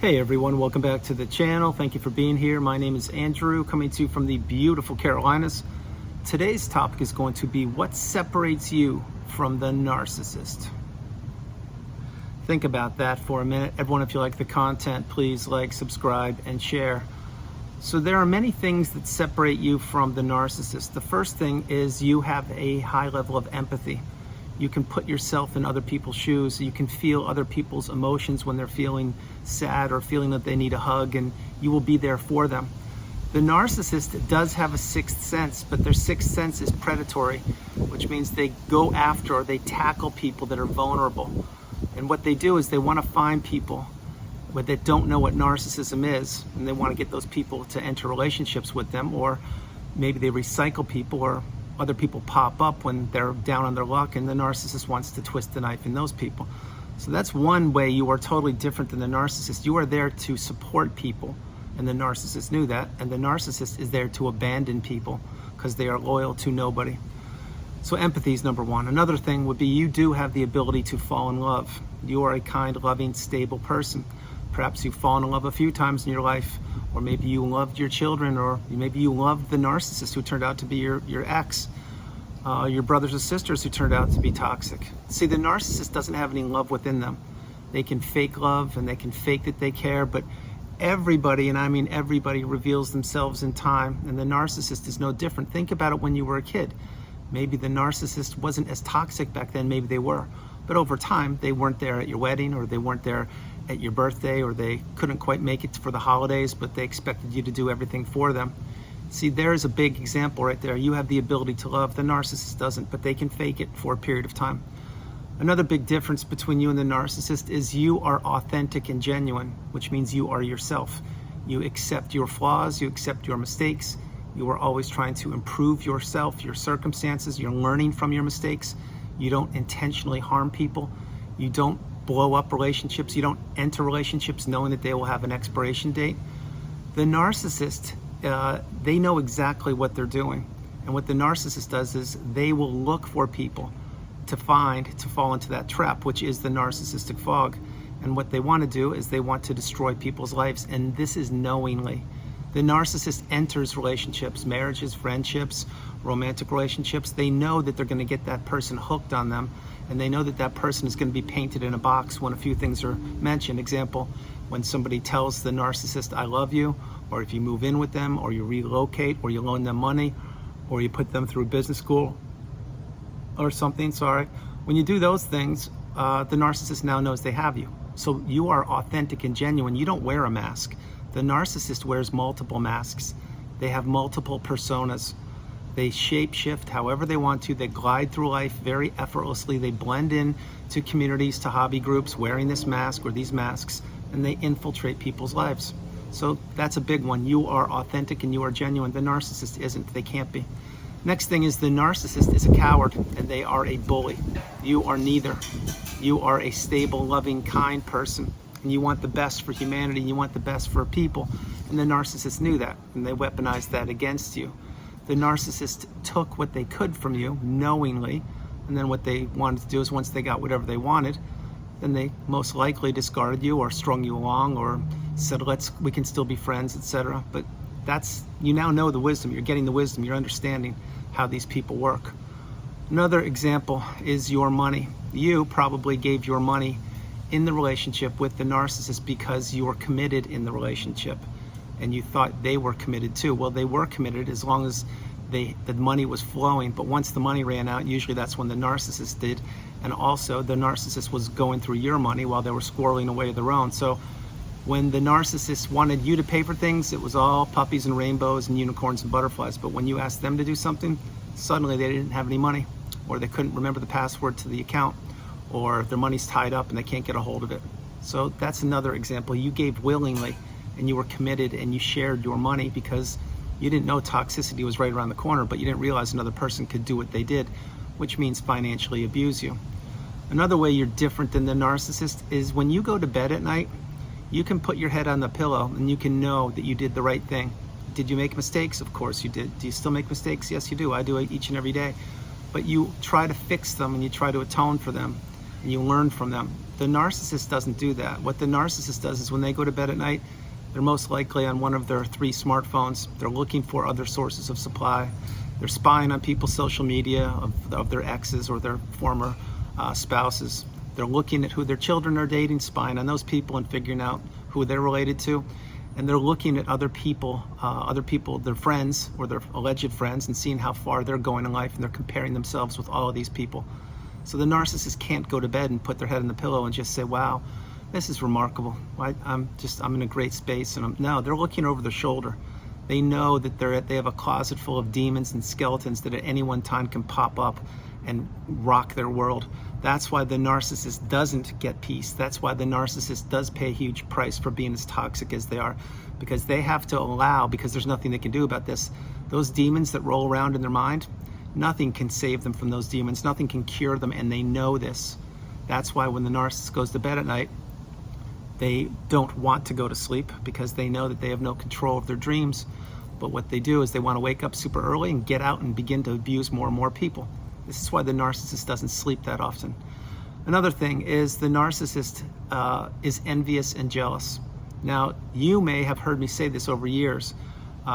Hey everyone, welcome back to the channel. Thank you for being here. My name is Andrew, coming to you from the beautiful Carolinas. Today's topic is going to be what separates you from the narcissist. Think about that for a minute. Everyone, if you like the content, please like, subscribe, and share. So there are many things that separate you from the narcissist. The first thing is you have a high level of empathy. You can put yourself in other people's shoes. You can feel other people's emotions when they're feeling sad or feeling that they need a hug, and you will be there for them. The narcissist does have a sixth sense, but their sixth sense is predatory, which means they go after or they tackle people that are vulnerable. And what they do is they want to find people that don't know what narcissism is, and they want to get those people to enter relationships with them, or maybe they recycle people, or other people pop up when they're down on their luck and the narcissist wants to twist the knife in those people. So that's one way you are totally different than the narcissist. You are there to support people, and the narcissist knew that, and the narcissist is there to abandon people because they are loyal to nobody. So empathy is number one. Another thing would be you do have the ability to fall in love. You are a kind, loving, stable person. Perhaps you've fallen in love a few times in your life, or maybe you loved your children, or maybe you loved the narcissist who turned out to be your ex, your brothers or sisters who turned out to be toxic. See, the narcissist doesn't have any love within them. They can fake love and they can fake that they care, but everybody, and I mean everybody, reveals themselves in time, and the narcissist is no different. Think about it when you were a kid. Maybe the narcissist wasn't as toxic back then, maybe they were, but over time they weren't there at your wedding, or they weren't there at your birthday, or they couldn't quite make it for the holidays, but they expected you to do everything for them. See, there's a big example right there. You have the ability to love, the narcissist doesn't, but they can fake it for a period of time. Another big difference between you and the narcissist is you are authentic and genuine, which means you are yourself. You accept your flaws, you accept your mistakes, you are always trying to improve yourself, your circumstances, you're learning from your mistakes, you don't intentionally harm people, you don't blow up relationships, you don't enter relationships knowing that they will have an expiration date. The narcissist, they know exactly what they're doing. And what the narcissist does is they will look for people to fall into that trap, which is the narcissistic fog. And what they want to do is they want to destroy people's lives, and this is knowingly. The narcissist enters relationships, marriages, friendships, romantic relationships. They know that they're going to get that person hooked on them, and they know that that person is going to be painted in a box when a few things are mentioned. Example, when somebody tells the narcissist, I love you, or if you move in with them, or you relocate, or you loan them money, or you put them through business school or something, when you do those things, the narcissist now knows they have you. So you are authentic and genuine. You don't wear a mask. The narcissist wears multiple masks. They have multiple personas. They shape-shift however they want to. They glide through life very effortlessly. They blend in to communities, to hobby groups, wearing this mask or these masks, and they infiltrate people's lives. So that's a big one. You are authentic and you are genuine. The narcissist isn't. They can't be. Next thing is the narcissist is a coward, and they are a bully. You are neither. You are a stable, loving, kind person, and you want the best for humanity, you want the best for people, and the narcissist knew that, and they weaponized that against you. The narcissist took what they could from you knowingly, and then what they wanted to do is once they got whatever they wanted, then they most likely discarded you or strung you along or said, we can still be friends, etc. But you now know the wisdom, you're getting the wisdom, you're understanding how these people work. Another example is your money. You probably gave your money in the relationship with the narcissist because you were committed in the relationship and you thought they were committed too. Well, they were committed as long as the money was flowing, but once the money ran out, usually that's when the narcissist did, and also the narcissist was going through your money while they were squirreling away their own. So when the narcissist wanted you to pay for things, it was all puppies and rainbows and unicorns and butterflies, but when you asked them to do something, suddenly they didn't have any money, or they couldn't remember the password to the account, or their money's tied up and they can't get a hold of it. So that's another example. You gave willingly and you were committed and you shared your money because you didn't know toxicity was right around the corner, but you didn't realize another person could do what they did, which means financially abuse you. Another way you're different than the narcissist is when you go to bed at night, you can put your head on the pillow and you can know that you did the right thing. Did you make mistakes? Of course you did. Do you still make mistakes? Yes, you do. I do it each and every day. But you try to fix them and you try to atone for them and you learn from them. The The narcissist doesn't do that. What the narcissist does is when they go to bed at night, they're most likely on one of their 3 smartphones. They're looking for other sources of supply. They're spying on people's social media of their exes or their former spouses. They're looking at who their children are dating, spying on those people and figuring out who they're related to. And they're looking at other people, their friends or their alleged friends, and seeing how far they're going in life, and they're comparing themselves with all of these people. So the narcissist can't go to bed and put their head in the pillow and just say, wow, this is remarkable. I'm in a great space. And no, they're looking over their shoulder. They know that they have a closet full of demons and skeletons that at any one time can pop up and rock their world. That's why the narcissist doesn't get peace. That's why the narcissist does pay a huge price for being as toxic as they are, because they have to allow, because there's nothing they can do about this, those demons that roll around in their mind, nothing can save them from those demons. Nothing can cure them, and they know this. That's why when the narcissist goes to bed at night, they don't want to go to sleep because they know that they have no control of their dreams. But what they do is they want to wake up super early and get out and begin to abuse more and more people. This is why the narcissist doesn't sleep that often. Another thing is the narcissist is envious and jealous. Now, you may have heard me say this over years.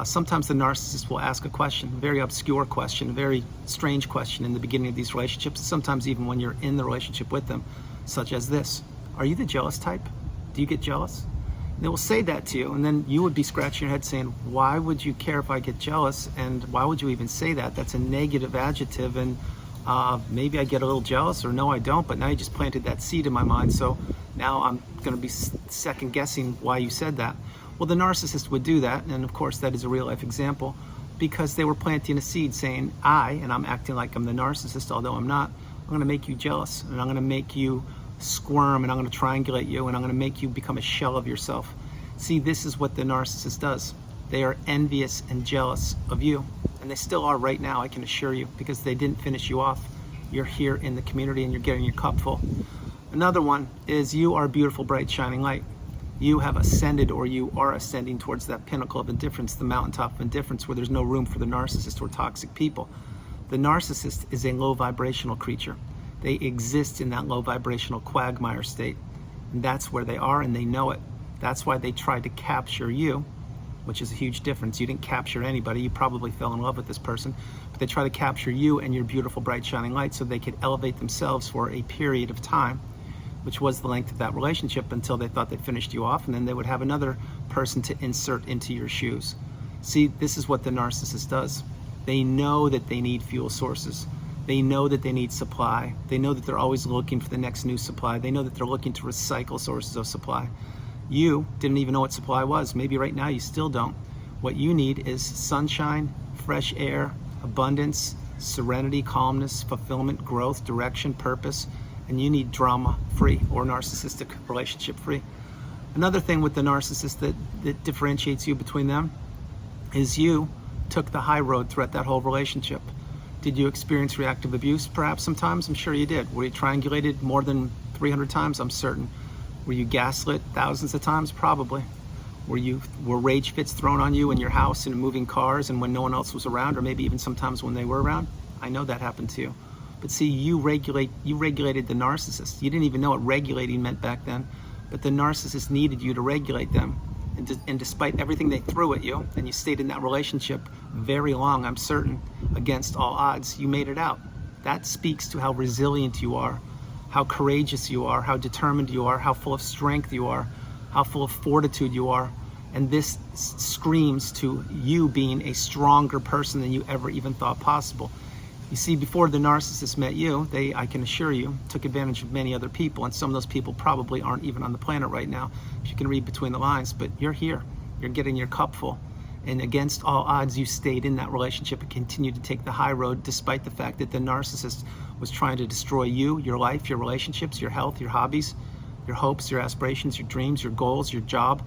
Sometimes the narcissist will ask a question, a very obscure question, a very strange question in the beginning of these relationships, sometimes even when you're in the relationship with them, such as this: are you the jealous type? Do you get jealous? And they will say that to you, and then you would be scratching your head saying, why would you care if I get jealous? And why would you even say that? That's a negative adjective, and maybe I get a little jealous, or no, I don't, but now you just planted that seed in my mind, so now I'm going to be second guessing why you said that. Well, the narcissist would do that, and of course that is a real life example, because they were planting a seed saying, and I'm acting like I'm the narcissist, although I'm not, I'm going to make you jealous, and I'm going to make you squirm, and I'm going to triangulate you, and I'm going to make you become a shell of yourself. See, this is what the narcissist does. They are envious and jealous of you, and they still are right now, I can assure you, because they didn't finish you off. You're here in the community and you're getting your cup full. Another one is you are a beautiful, bright, shining light. You have ascended, or you are ascending towards that pinnacle of indifference, the mountaintop of indifference, where there's no room for the narcissist or toxic people. The narcissist is a low vibrational creature. They exist in that low vibrational quagmire state. And that's where they are, and they know it. That's why they tried to capture you, which is a huge difference. You didn't capture anybody. You probably fell in love with this person. But they try to capture you and your beautiful, bright, shining light so they could elevate themselves for a period of time, which was the length of that relationship, until they thought they finished you off, and then they would have another person to insert into your shoes. See, this is what the narcissist does. They know that they need fuel sources. They know that they need supply. They know that they're always looking for the next new supply. They know that they're looking to recycle sources of supply. You didn't even know what supply was. Maybe right now you still don't. What you need is sunshine, fresh air, abundance, serenity, calmness, fulfillment, growth, direction, purpose, and you need drama-free or narcissistic relationship-free. Another thing with the narcissist that differentiates you between them is you took the high road throughout that whole relationship. Did you experience reactive abuse perhaps sometimes? I'm sure you did. Were you triangulated more than 300 times? I'm certain. Were you gaslit thousands of times? Probably. Were rage fits thrown on you in your house and moving cars and when no one else was around, or maybe even sometimes when they were around? I know that happened to you. But see, you regulated the narcissist. You didn't even know what regulating meant back then, but the narcissist needed you to regulate them. And despite everything they threw at you, and you stayed in that relationship very long, I'm certain, against all odds, you made it out. That speaks to how resilient you are, how courageous you are, how determined you are, how full of strength you are, how full of fortitude you are. And this screams to you being a stronger person than you ever even thought possible. You see, before the narcissist met you, they, I can assure you, took advantage of many other people, and some of those people probably aren't even on the planet right now, if you can read between the lines, but you're here. You're getting your cup full. And against all odds, you stayed in that relationship and continued to take the high road, despite the fact that the narcissist was trying to destroy you, your life, your relationships, your health, your hobbies, your hopes, your aspirations, your dreams, your goals, your job,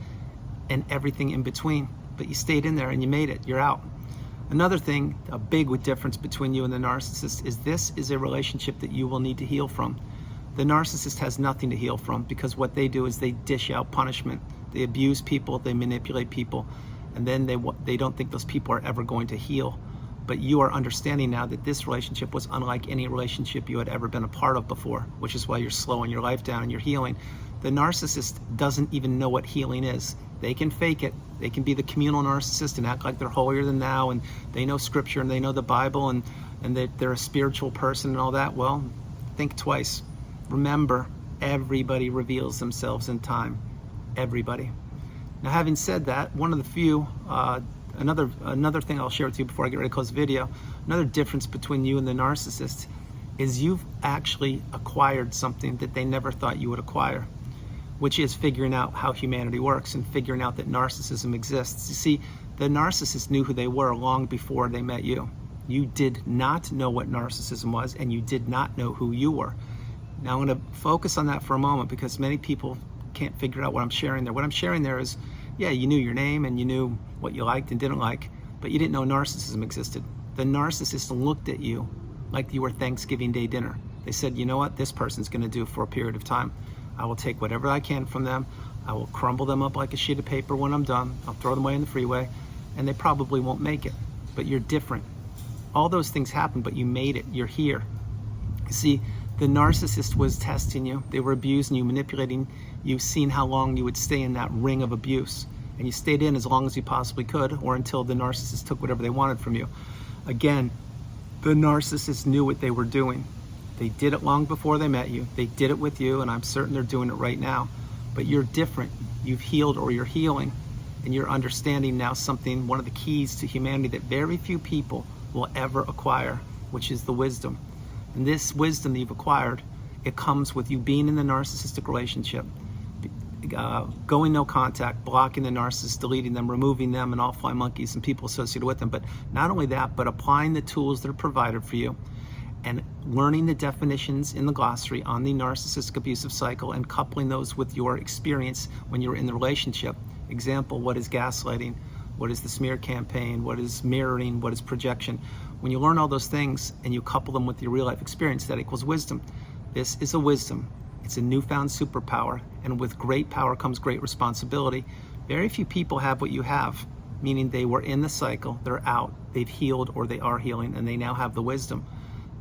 and everything in between. But you stayed in there and you made it. You're out. Another thing, a big difference between you and the narcissist, is this is a relationship that you will need to heal from. The narcissist has nothing to heal from, because what they do is they dish out punishment. They abuse people, they manipulate people, and then they don't think those people are ever going to heal. But you are understanding now that this relationship was unlike any relationship you had ever been a part of before, which is why you're slowing your life down and you're healing. The narcissist doesn't even know what healing is. They can fake it. They can be the communal narcissist and act like they're holier than thou, and they know scripture and they know the Bible, and they're a spiritual person and all that. Well, think twice. Remember, everybody reveals themselves in time. Everybody. Now, having said that, one of the few, another thing I'll share with you before I get ready to close the video, another difference between you and the narcissist is you've actually acquired something that they never thought you would acquire, which is figuring out how humanity works and figuring out that narcissism exists. You see, the narcissist knew who they were long before they met you. You did not know what narcissism was, and you did not know who you were. Now, I'm going to focus on that for a moment because many people can't figure out what I'm sharing there. What I'm sharing there is, yeah, you knew your name and you knew what you liked and didn't like, but you didn't know narcissism existed. The narcissist looked at you like you were Thanksgiving Day dinner. They said, you know what, this person's going to do for a period of time. I will take whatever I can from them. I will crumble them up like a sheet of paper when I'm done. I'll throw them away in the freeway, and they probably won't make it. But you're different. All those things happen, but you made it. You're here. You see, the narcissist was testing you. They were abusing you, manipulating you, seeing how long you would stay in that ring of abuse. And you stayed in as long as you possibly could, or until the narcissist took whatever they wanted from you. Again, the narcissist knew what they were doing. They did it long before they met you. They did it with you, and I'm certain they're doing it right now. But you're different. You've healed, or you're healing, and you're understanding now something, one of the keys to humanity that very few people will ever acquire, which is the wisdom. And this wisdom that you've acquired, it comes with you being in the narcissistic relationship, going no contact, blocking the narcissist, deleting them, removing them, and all fly monkeys and people associated with them. But not only that, but applying the tools that are provided for you and learning the definitions in the glossary on the narcissistic abusive cycle and coupling those with your experience when you're in the relationship. Example, what is gaslighting? What is the smear campaign? What is mirroring? What is projection? When you learn all those things and you couple them with your real life experience, that equals wisdom. This is a wisdom. It's a newfound superpower, and with great power comes great responsibility. Very few people have what you have, meaning they were in the cycle, they're out, they've healed, or they are healing, and they now have the wisdom.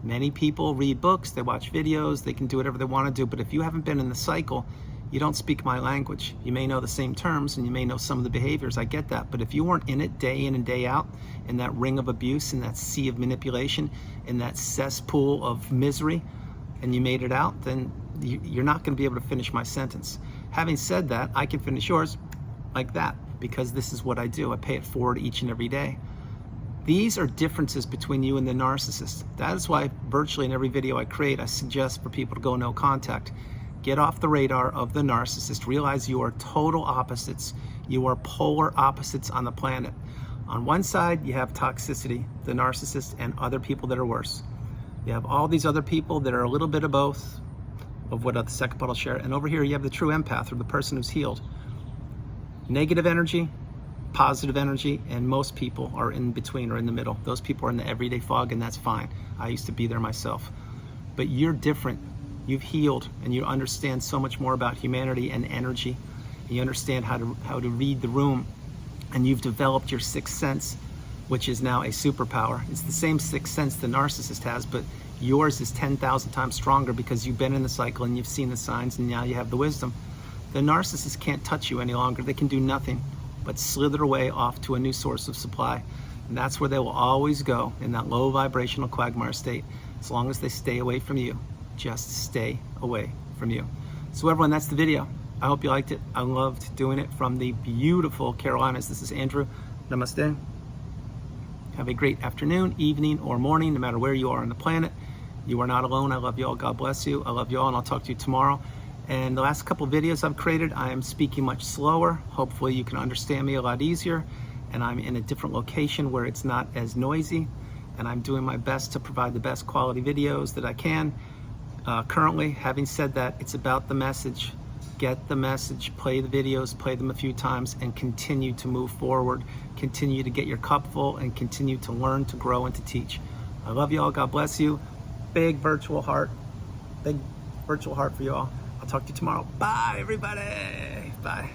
Many people read books, they watch videos, they can do whatever they want to do, but if you haven't been in the cycle, you don't speak my language. You may know the same terms and you may know some of the behaviors, I get that, but if you weren't in it day in and day out, in that ring of abuse, in that sea of manipulation, in that cesspool of misery, and you made it out, then you're not going to be able to finish my sentence. Having said that, I can finish yours like that, because this is what I do. I pay it forward each and every day. These are differences between you and the narcissist. That is why virtually in every video I create, I suggest for people to go no contact. Get off the radar of the narcissist. Realize you are total opposites. You are polar opposites on the planet. On one side, you have toxicity, the narcissist, and other people that are worse. You have all these other people that are a little bit of both, of what the second part I'll share. And over here, you have the true empath, or the person who's healed. Negative energy, positive energy, and most people are in between or in the middle. Those people are in the everyday fog, and that's fine. I used to be there myself. But you're different. You've healed, and you understand so much more about humanity and energy. And you understand how to read the room, and you've developed your sixth sense, which is now a superpower. It's the same sixth sense the narcissist has, but yours is 10,000 times stronger because you've been in the cycle and you've seen the signs, and now you have the wisdom. The narcissist can't touch you any longer. They can do nothing but slither away off to a new source of supply. And that's where they will always go, in that low vibrational quagmire state, as long as they stay away from you. Just stay away from you. So everyone, that's the video. I hope you liked it. I loved doing it from the beautiful Carolinas. This is Andrew. Namaste. Have a great afternoon, evening, or morning, no matter where you are on the planet. You are not alone. I love you all. God bless you. I love you all, and I'll talk to you tomorrow. And the last couple of videos I've created, I am speaking much slower. Hopefully you can understand me a lot easier. And I'm in a different location where it's not as noisy. And I'm doing my best to provide the best quality videos that I can. Currently, having said that, it's about the message. Get the message, play the videos, play them a few times, and continue to move forward. Continue to get your cup full and continue to learn, to grow, and to teach. I love you all. God bless you. Big virtual heart. Big virtual heart for you all. I'll talk to you tomorrow. Bye, everybody. Bye.